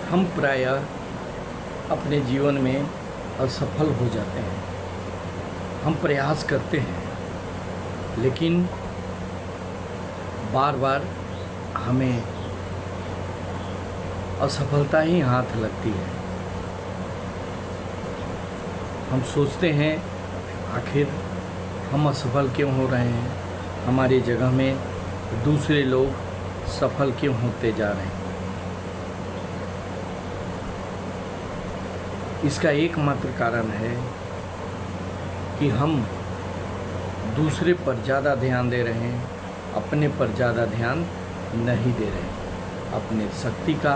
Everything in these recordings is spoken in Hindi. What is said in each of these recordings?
हम प्रायः अपने जीवन में असफल हो जाते हैं। हम प्रयास करते हैं लेकिन बार बार हमें असफलता ही हाथ लगती है। हम सोचते हैं आखिर हम असफल क्यों हो रहे हैं, हमारी जगह में दूसरे लोग सफल क्यों होते जा रहे हैं। इसका एकमात्र कारण है कि हम दूसरे पर ज़्यादा ध्यान दे रहे हैं, अपने पर ज़्यादा ध्यान नहीं दे रहे हैं। अपनी शक्ति का,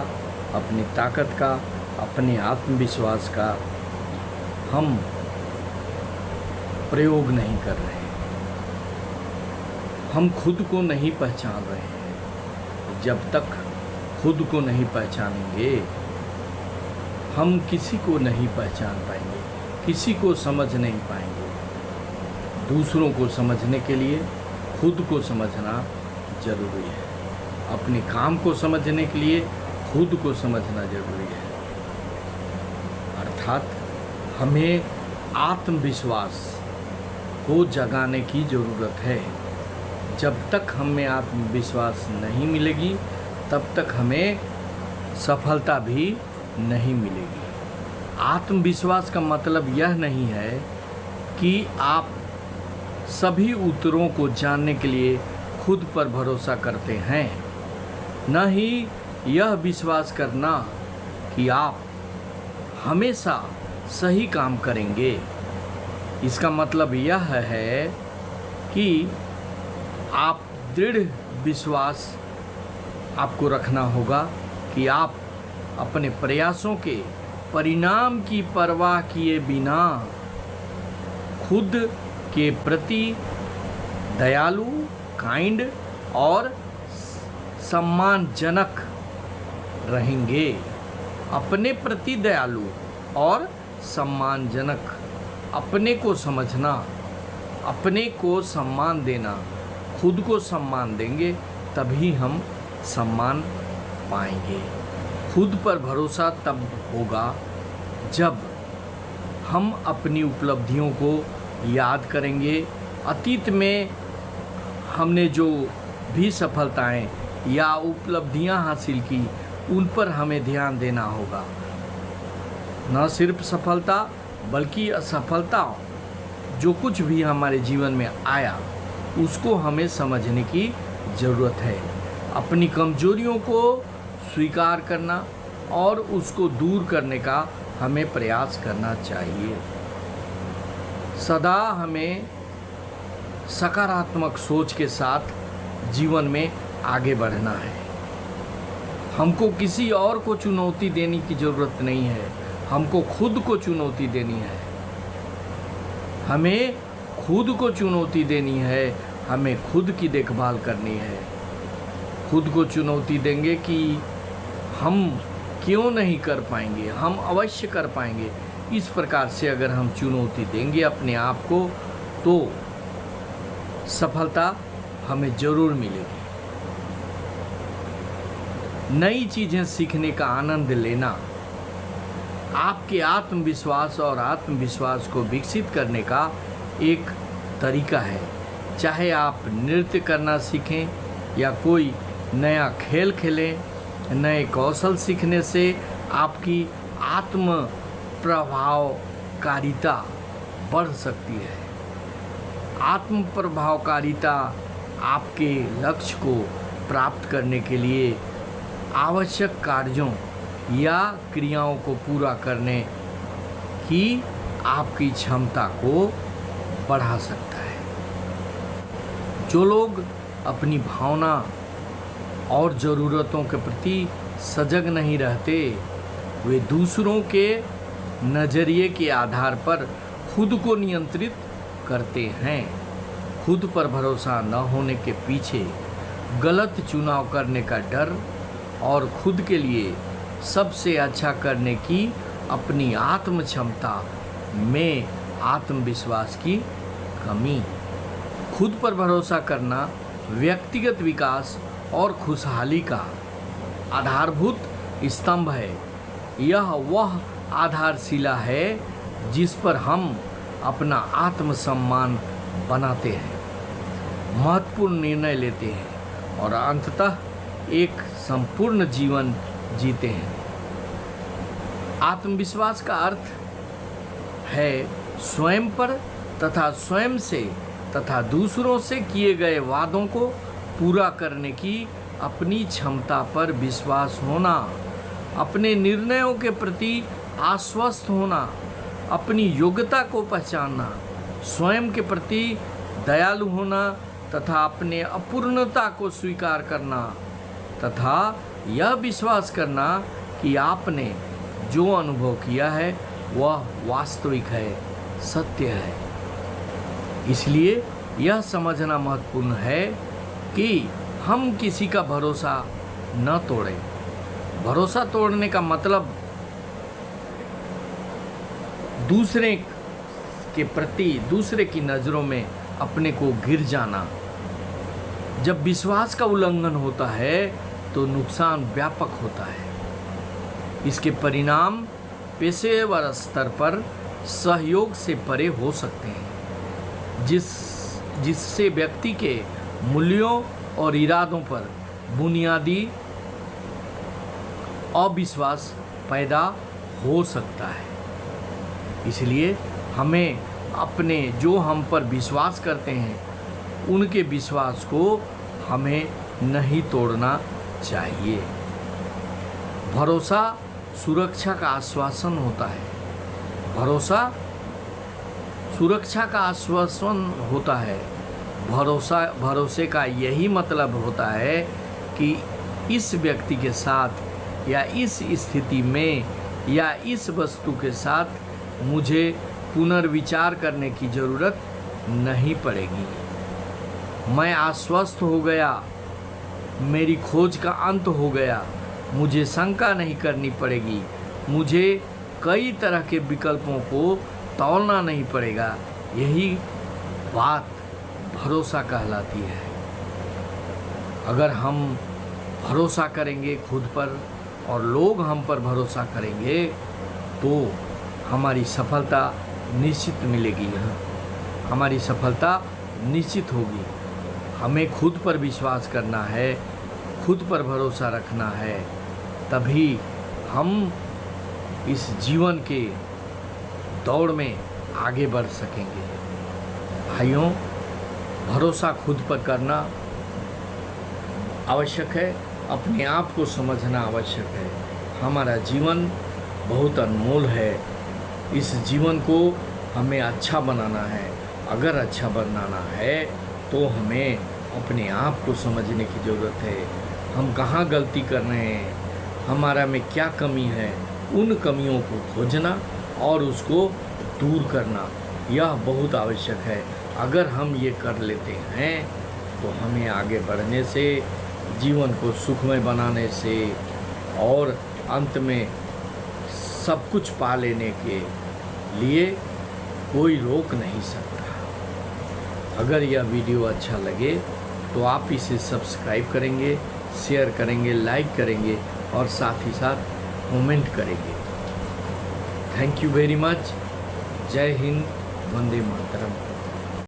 अपनी ताकत का, अपने आत्मविश्वास का हम प्रयोग नहीं कर रहे हैं। हम खुद को नहीं पहचान रहे हैं। जब तक खुद को नहीं पहचानेंगे हम किसी को नहीं पहचान पाएंगे, किसी को समझ नहीं पाएंगे। दूसरों को समझने के लिए खुद को समझना जरूरी है। अपने काम को समझने के लिए खुद को समझना जरूरी है। अर्थात हमें आत्मविश्वास को जगाने की ज़रूरत है। जब तक हमें आत्मविश्वास नहीं मिलेगी तब तक हमें सफलता भी नहीं मिलेगी। आत्मविश्वास का मतलब यह नहीं है कि आप सभी उत्तरों को जानने के लिए खुद पर भरोसा करते हैं, न ही यह विश्वास करना कि आप हमेशा सही काम करेंगे। इसका मतलब यह है कि आप दृढ़ विश्वास आपको रखना होगा कि आप अपने प्रयासों के परिणाम की परवाह किए बिना खुद के प्रति दयालु, काइंड और सम्मानजनक रहेंगे। अपने प्रति दयालु और सम्मानजनक, अपने को समझना, अपने को सम्मान देना, खुद को सम्मान देंगे तभी हम सम्मान पाएंगे। खुद पर भरोसा तब होगा जब हम अपनी उपलब्धियों को याद करेंगे। अतीत में हमने जो भी सफलताएं या उपलब्धियां हासिल की उन पर हमें ध्यान देना होगा। न सिर्फ सफलता बल्कि असफलता, जो कुछ भी हमारे जीवन में आया उसको हमें समझने की ज़रूरत है। अपनी कमजोरियों को स्वीकार करना और उसको दूर करने का हमें प्रयास करना चाहिए। सदा हमें सकारात्मक सोच के साथ जीवन में आगे बढ़ना है। हमको किसी और को चुनौती देने की ज़रूरत नहीं है, हमको खुद को चुनौती देनी है। हमें खुद को चुनौती देनी है, हमें खुद की देखभाल करनी है। खुद को चुनौती देंगे कि हम क्यों नहीं कर पाएंगे, हम अवश्य कर पाएंगे। इस प्रकार से अगर हम चुनौती देंगे अपने आप को तो सफलता हमें ज़रूर मिलेगी। नई चीज़ें सीखने का आनंद लेना आपके आत्मविश्वास और आत्मविश्वास को विकसित करने का एक तरीका है। चाहे आप नृत्य करना सीखें या कोई नया खेल खेलें, नए कौशल सीखने से आपकी आत्म प्रभावकारिता बढ़ सकती है। आत्म प्रभावकारिता आपके लक्ष्य को प्राप्त करने के लिए आवश्यक कार्यों या क्रियाओं को पूरा करने की आपकी क्षमता को बढ़ा सकता है। जो लोग अपनी भावना और ज़रूरतों के प्रति सजग नहीं रहते, वे दूसरों के नज़रिए के आधार पर खुद को नियंत्रित करते हैं। खुद पर भरोसा न होने के पीछे गलत चुनाव करने का डर और खुद के लिए सबसे अच्छा करने की अपनी आत्म क्षमता में आत्मविश्वास की कमी। खुद पर भरोसा करना व्यक्तिगत विकास और खुशहाली का आधारभूत स्तंभ है। यह वह आधारशिला है जिस पर हम अपना आत्मसम्मान बनाते हैं, महत्वपूर्ण निर्णय लेते हैं और अंततः एक संपूर्ण जीवन जीते हैं। आत्मविश्वास का अर्थ है स्वयं पर तथा स्वयं से तथा दूसरों से किए गए वादों को पूरा करने की अपनी क्षमता पर विश्वास होना, अपने निर्णयों के प्रति आश्वस्त होना, अपनी योग्यता को पहचानना, स्वयं के प्रति दयालु होना तथा अपने अपूर्णता को स्वीकार करना तथा यह विश्वास करना कि आपने जो अनुभव किया है वह वास्तविक है, सत्य है। इसलिए यह समझना महत्वपूर्ण है कि हम किसी का भरोसा न तोड़ें। भरोसा तोड़ने का मतलब दूसरे के प्रति दूसरे की नज़रों में अपने को गिर जाना। जब विश्वास का उल्लंघन होता है तो नुकसान व्यापक होता है। इसके परिणाम पेशेवर स्तर पर सहयोग से परे हो सकते हैं, जिससे व्यक्ति के मूल्यों और इरादों पर बुनियादी अविश्वास पैदा हो सकता है। इसलिए हमें अपने जो हम पर विश्वास करते हैं उनके विश्वास को हमें नहीं तोड़ना चाहिए। भरोसा सुरक्षा का आश्वासन होता है। भरोसा सुरक्षा का आश्वासन होता है। भरोसे का यही मतलब होता है कि इस व्यक्ति के साथ या इस स्थिति में या इस वस्तु के साथ मुझे पुनर्विचार करने की ज़रूरत नहीं पड़ेगी। मैं आश्वस्त हो गया, मेरी खोज का अंत हो गया, मुझे शंका नहीं करनी पड़ेगी, मुझे कई तरह के विकल्पों को तौलना नहीं पड़ेगा। यही बात भरोसा कहलाती है। अगर हम भरोसा करेंगे खुद पर और लोग हम पर भरोसा करेंगे तो हमारी सफलता निश्चित मिलेगी। हमारी सफलता निश्चित होगी। हमें खुद पर विश्वास करना है, खुद पर भरोसा रखना है, तभी हम इस जीवन के दौड़ में आगे बढ़ सकेंगे। भाइयों, भरोसा खुद पर करना आवश्यक है, अपने आप को समझना आवश्यक है। हमारा जीवन बहुत अनमोल है। इस जीवन को हमें अच्छा बनाना है। अगर अच्छा बनाना है तो हमें अपने आप को समझने की ज़रूरत है। हम कहाँ गलती कर रहे हैं, हमारा में क्या कमी है, उन कमियों को खोजना और उसको दूर करना, यह बहुत आवश्यक है। अगर हम ये कर लेते हैं तो हमें आगे बढ़ने से, जीवन को सुखमय बनाने से और अंत में सब कुछ पा लेने के लिए कोई रोक नहीं सकता। अगर यह वीडियो अच्छा लगे तो आप इसे सब्सक्राइब करेंगे, शेयर करेंगे, लाइक करेंगे और साथ ही साथ कमेंट करेंगे। Thank you very much. जय हिंद, वंदे मातरम।